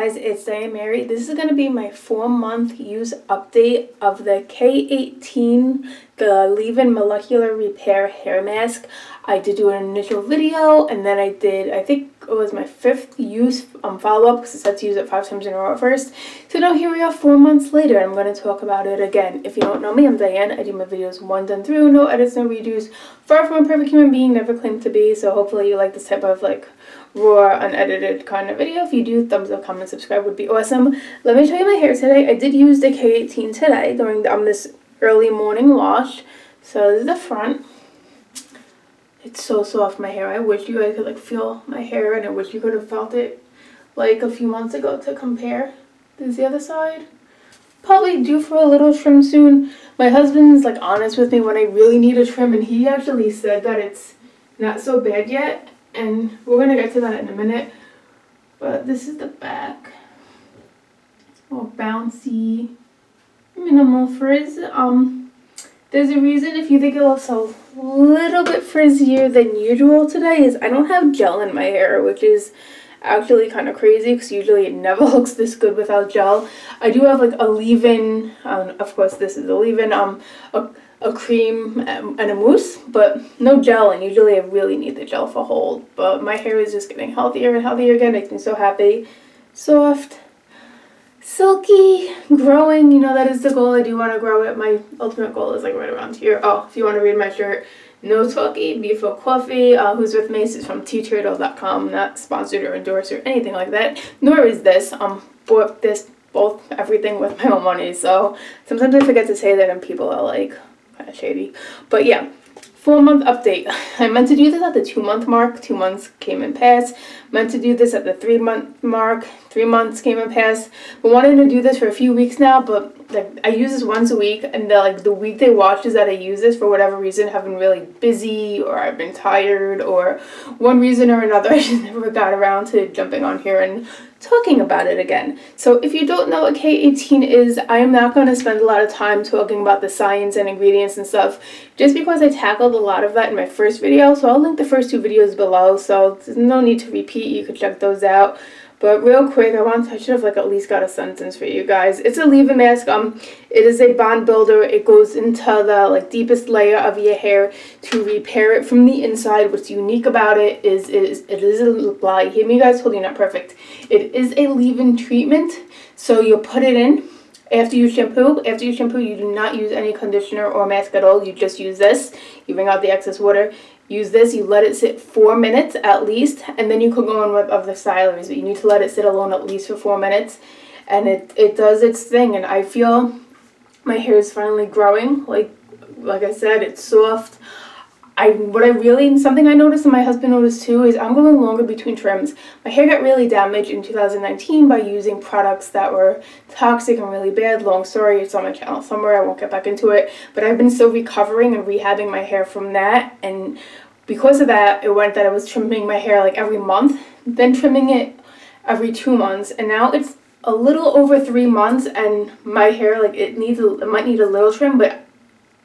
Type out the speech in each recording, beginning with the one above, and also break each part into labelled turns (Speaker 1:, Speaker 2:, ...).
Speaker 1: Guys, it's Diane Mary. This is going to be my 4-month use update of the K18, the leave-in molecular repair hair mask. I did do an initial video, and then I think it was my 5th use follow-up, because it said to use it 5 times in a row at first. So now here we are 4 months later, and I'm going to talk about it again. If you don't know me, I'm Diane. I do my videos one done through, no edits, no redos. Far from a perfect human being, never claimed to be, so hopefully you like this type of raw, unedited kind of video. If you do, thumbs up, comment, subscribe would be awesome. Let me show you my hair today. I did use the K18 today during this early morning wash. So this is the front. It's so soft, my hair. I wish you guys could feel my hair, and I wish you could have felt it a few months ago to compare. This is the other side. Probably due for a little trim soon. My husband's honest with me when I really need a trim, and he actually said that it's not so bad yet. And we're going to get to that in a minute. But this is the back. All bouncy. Minimal frizz. There's a reason if you think it looks a little bit frizzier than usual today is I don't have gel in my hair, which is actually kind of crazy because usually it never looks this good without gel. I do have a leave-in, of course this is a leave-in, a cream and a mousse, but no gel, and usually I really need the gel for hold. But my hair is just getting healthier and healthier again. Makes me so happy. Soft, silky, growing. You know, that is the goal. I do want to grow it. My ultimate goal is right around here. Oh, if you want to read my shirt, no talkie, before coffee. Who's with me? This is from tturtle.com. Not sponsored or endorsed or anything like that. Nor is this. Bought this everything with my own money. So sometimes I forget to say that, and people are kind of shady. But yeah, 4-month update. I meant to do this at the 2-month mark. 2 months came and passed. Meant to do this at the 3-month mark. 3 months came and passed. Been wanting to do this for a few weeks now, but I use this once a week, and the weekday washes that I use this, for whatever reason, have been really busy, or I've been tired, or one reason or another. I just never got around to jumping on here and talking about it again. So if you don't know what K18 is, I am not going to spend a lot of time talking about the science and ingredients and stuff, just because I tackled a lot of that in my first video. So I'll link the first 2 videos below, so there's no need to repeat. You can check those out. But real quick, I should have at least got a sentence for you guys. It's a leave-in mask. It is a bond builder. It goes into the deepest layer of your hair to repair it from the inside. What's unique about it is it is a, hear me guys, totally not perfect. It is a leave-in treatment. So you'll put it in after you shampoo. After you shampoo, you do not use any conditioner or mask at all. You just use this. You wring out the excess water. Use this, you let it sit 4 minutes at least, and then you could go in with other stylers, but you need to let it sit alone at least for 4 minutes, and it does its thing. And I feel my hair is finally growing. Like I said, it's soft. Something I noticed and my husband noticed too is I'm going longer between trims. My hair got really damaged in 2019 by using products that were toxic and really bad. Long story, it's on my channel somewhere, I won't get back into it. But I've been still recovering and rehabbing my hair from that, and because of that, it went that I was trimming my hair every month, then trimming it every 2 months, and now it's a little over 3 months, and my hair, it might need a little trim, but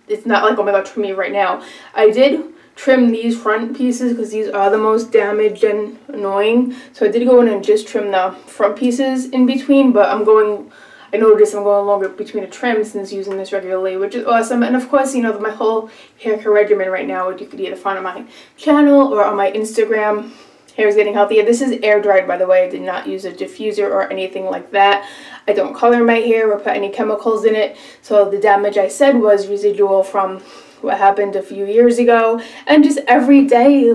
Speaker 1: it's not oh my god, trim me right now. I did trim these front pieces because these are the most damaged and annoying. So I did go in and just trim the front pieces in between, but I noticed I'm going longer between the trims since using this regularly, which is awesome. And of course, my whole hair care regimen right now, which you could either find on my channel or on my Instagram. Hair is getting healthier. This is air dried, by the way. I did not use a diffuser or anything like that. I don't color my hair or put any chemicals in it. So the damage I said was residual from what happened a few years ago. And just everyday,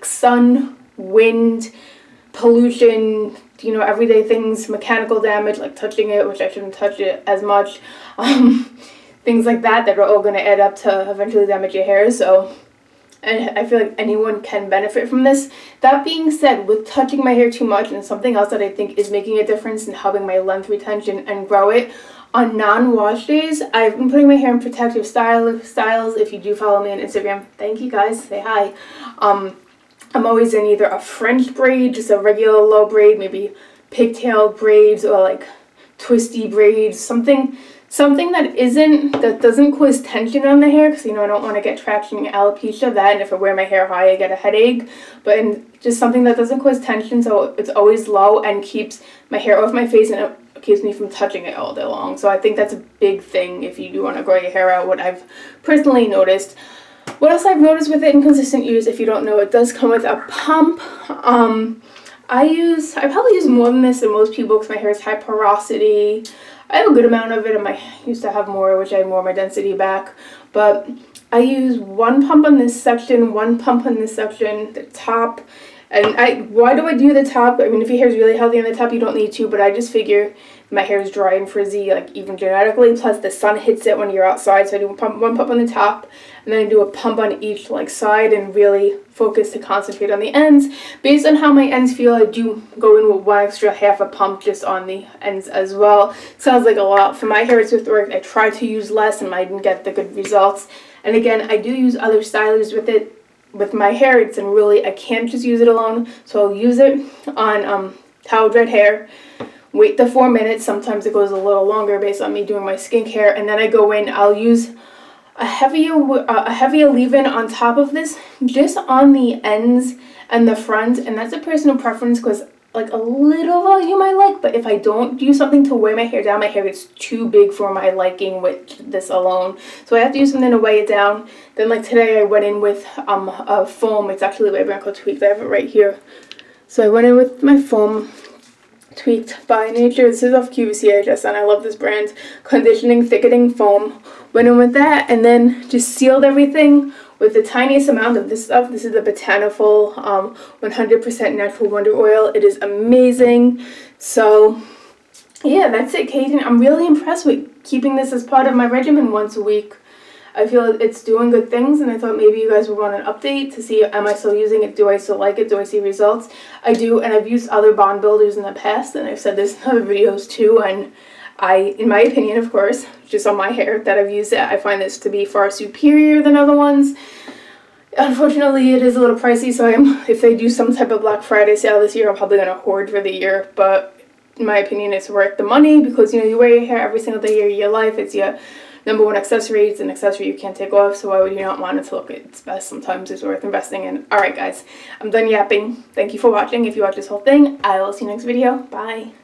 Speaker 1: sun, wind, pollution, everyday things, mechanical damage, touching it, which I shouldn't touch it as much. Things like that are all going to add up to eventually damage your hair. So, and I feel like anyone can benefit from this. That being said, with touching my hair too much, and something else that I think is making a difference in helping my length retention and grow it, on non-wash days, I've been putting my hair in protective styles. If you do follow me on Instagram, thank you guys, say hi. I'm always in either a French braid, just a regular low braid, maybe pigtail braids, or twisty braids, something Something that doesn't cause tension on the hair, because I don't want to get traction in alopecia. That, and if I wear my hair high, I get a headache. But just something that doesn't cause tension, so it's always low and keeps my hair off my face, and it keeps me from touching it all day long. So I think that's a big thing if you do want to grow your hair out, what I've personally noticed. What else I've noticed with it in consistent use, if you don't know, it does come with a pump. I probably use more than this than most people because my hair is high porosity. I have a good amount of it, and I used to have more, which I have more of my density back. But I use one pump on this section, one pump on this section, the top. And why do I do the top? I mean, if your hair is really healthy on the top, you don't need to, but I just figure my hair is dry and frizzy, like even genetically, plus the sun hits it when you're outside, so I do one pump on the top, and then I do a pump on each side and really focus to concentrate on the ends. Based on how my ends feel, I do go in with one extra half a pump just on the ends as well. Sounds like a lot. For my hair, it's worked. I try to use less and I didn't get the good results. And again, I do use other stylers with it. With my hair, and really I can't just use it alone, so I'll use it on towel dread hair, wait the 4 minutes. Sometimes it goes a little longer based on me doing my skincare, and then I go in, I'll use a heavier leave-in on top of this, just on the ends and the front, and that's a personal preference because like a little volume I like, but if I don't do something to weigh my hair down, my hair gets too big for my liking with this alone. So I have to use something to weigh it down. Then like today I went in with a foam. It's actually by a brand called Tweaked. I have it right here. So I went in with my foam, Tweaked by Nature. This is off QVC and I love this brand. Conditioning thickening foam. Went in with that and then just sealed everything with the tiniest amount of this stuff. This is the Botaniful 100% natural wonder oil. It is amazing. So yeah, that's it, K18. I'm really impressed with keeping this as part of my regimen once a week. I feel it's doing good things, and I thought maybe you guys would want an update to see, am I still using it? Do I still like it? Do I see results? I do, and I've used other bond builders in the past, and I've said this in other videos too, and in my opinion, of course, just on my hair that I've used it, I find this to be far superior than other ones. Unfortunately, it is a little pricey, so if they do some type of Black Friday sale this year, I'm probably going to hoard for the year, but in my opinion, it's worth the money because, you wear your hair every single day of your life. It's your #1 accessory. It's an accessory you can't take off, so why would you not want it to look its best? Sometimes it's worth investing in. Alright guys, I'm done yapping. Thank you for watching. If you watch this whole thing, I will see you next video. Bye.